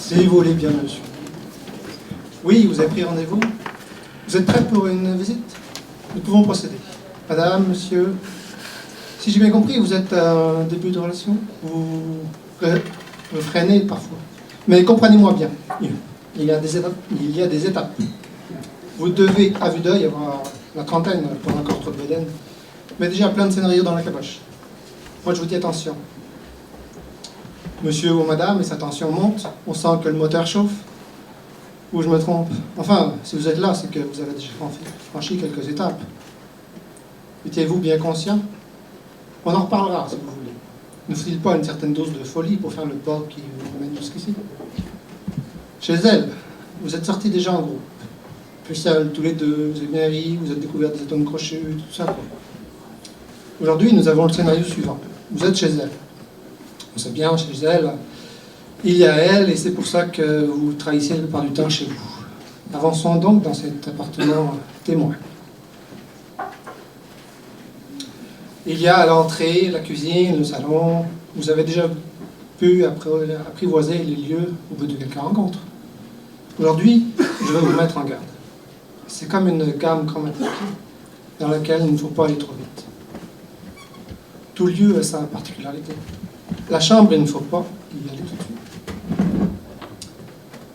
Si vous voulez bien, monsieur. Oui, vous avez pris rendez-vous. Vous êtes prêt pour une visite? Nous pouvons procéder. Madame, monsieur, si j'ai bien compris, vous êtes à un début de relation. Vous freinez parfois. Mais comprenez-moi bien, il y a des étapes. Vous devez, à vue d'œil, avoir la trentaine pour encore trop de bédaine. Mais déjà plein de scénarios dans la caboche. Moi, je vous dis attention. Monsieur ou madame, et sa tension monte, on sent que le moteur chauffe. Ou je me trompe? Enfin, si vous êtes là, c'est que vous avez déjà franchi quelques étapes. Étiez-vous bien conscient? On en reparlera, si vous voulez. Ne faut-il pas une certaine dose de folie pour faire le pas qui vous ramène jusqu'ici? Chez elle, vous êtes sortis déjà en groupe. Puis seuls, tous les deux, vous avez bien ri, vous êtes découvert des atomes crochus, tout ça, quoi. Aujourd'hui, nous avons le scénario suivant. Vous êtes chez elle. On sait bien, chez elle, il y a elle, et c'est pour ça que vous trahissez la plupart du temps chez vous. Avançons donc dans cet appartement témoin. Il y a à l'entrée, la cuisine, le salon. Vous avez déjà pu apprivoiser les lieux au bout de quelques rencontres. Aujourd'hui, je vais vous mettre en garde. C'est comme une gamme chromatique dans laquelle il ne faut pas aller trop vite. Tout lieu a sa particularité. La chambre, il ne faut pas y aller tout de suite.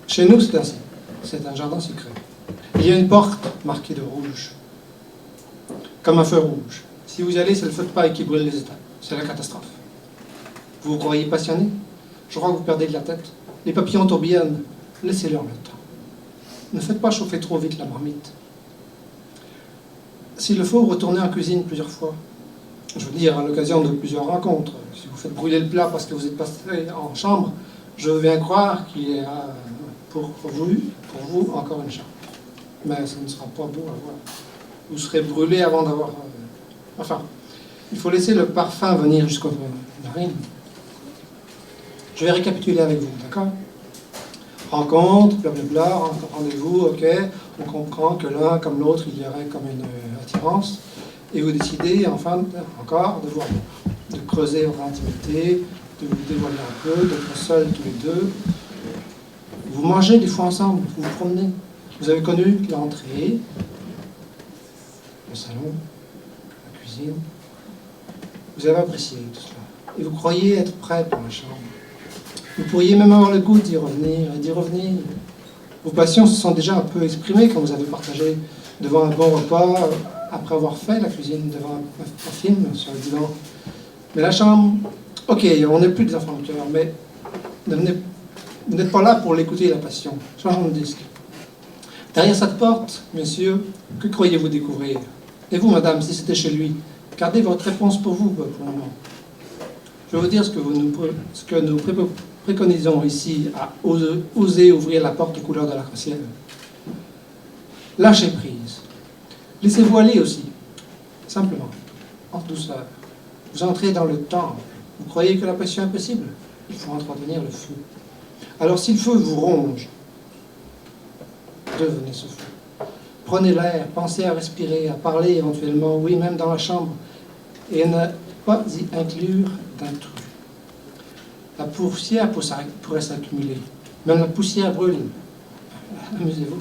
Chez nous, c'est ainsi. C'est un jardin secret. Il y a une porte marquée de rouge, comme un feu rouge. Si vous y allez, c'est le feu de paille qui brûle les étapes. C'est la catastrophe. Vous vous croyez passionné? Je crois que vous perdez de la tête. Les papillons tourbillonnent. Laissez-leur le temps. Ne faites pas chauffer trop vite la marmite. S'il le faut, retournez en cuisine plusieurs fois. Je veux dire, à l'occasion de plusieurs rencontres. Si vous faites brûler le plat parce que vous êtes passé en chambre, je veux bien croire qu'il y a pour vous encore une chambre. Mais ce ne sera pas beau à voir. Vous serez brûlé avant d'avoir... Enfin, il faut laisser le parfum venir jusqu'aux narines. Je vais récapituler avec vous, d'accord? Rencontre, blablabla, rendez-vous, ok. On comprend que l'un comme l'autre, il y aurait comme une attirance. Et vous décidez, enfin, encore, de creuser votre intimité, de vous dévoiler un peu, d'être seuls tous les deux. Vous mangez des fois ensemble, vous vous promenez. Vous avez connu l'entrée, le salon, la cuisine. Vous avez apprécié tout cela. Et vous croyez être prêt pour la chambre. Vous pourriez même avoir le goût d'y revenir et d'y revenir. Vos passions se sont déjà un peu exprimées quand vous avez partagé devant un bon repas, après avoir fait la cuisine, devant un film sur le divan. Mais la chambre, ok, on n'est plus des enfants de cœur, mais vous n'êtes pas là pour l'écouter, la passion. Changeons de disque. Derrière cette porte, messieurs, que croyez-vous découvrir? Et vous, madame, si c'était chez lui, gardez votre réponse pour vous, pour le moment. Je vais vous dire ce que nous préconisons ici à oser ouvrir la porte aux couleurs de l'arc-en-ciel. Lâchez prise. Laissez-vous aller aussi. Simplement, en douceur. Vous entrez dans le temps. Vous croyez que la passion est impossible? Il faut entretenir le feu. Alors si le feu vous ronge, devenez ce feu. Prenez l'air, pensez à respirer, à parler éventuellement, oui, même dans la chambre, et ne pas y inclure d'intrus. La poussière pourrait s'accumuler. Même la poussière brûle. Amusez-vous.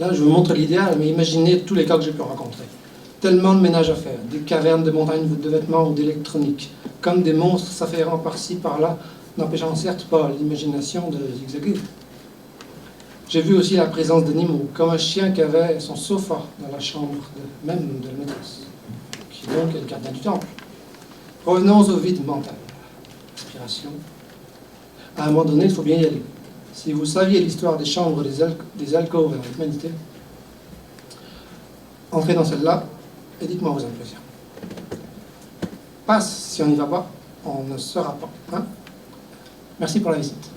Là, je vous montre l'idéal, mais imaginez tous les cas que j'ai pu rencontrer. Tellement de ménage à faire, des cavernes de montagnes de vêtements ou d'électronique, comme des monstres s'affairant par-ci, par-là, n'empêchant certes pas l'imagination de zigzaguer. J'ai vu aussi la présence d'animaux, comme un chien qui avait son sofa dans la chambre même de la maîtresse, qui donc est le gardien du temple. Revenons au vide mental. Inspiration. À un moment donné, il faut bien y aller. Si vous saviez l'histoire des chambres des alcôves avec l'humanité, entrez dans celle-là et dites-moi vos impressions. Passe, si on n'y va pas, on ne saura pas. Hein? Merci pour la visite.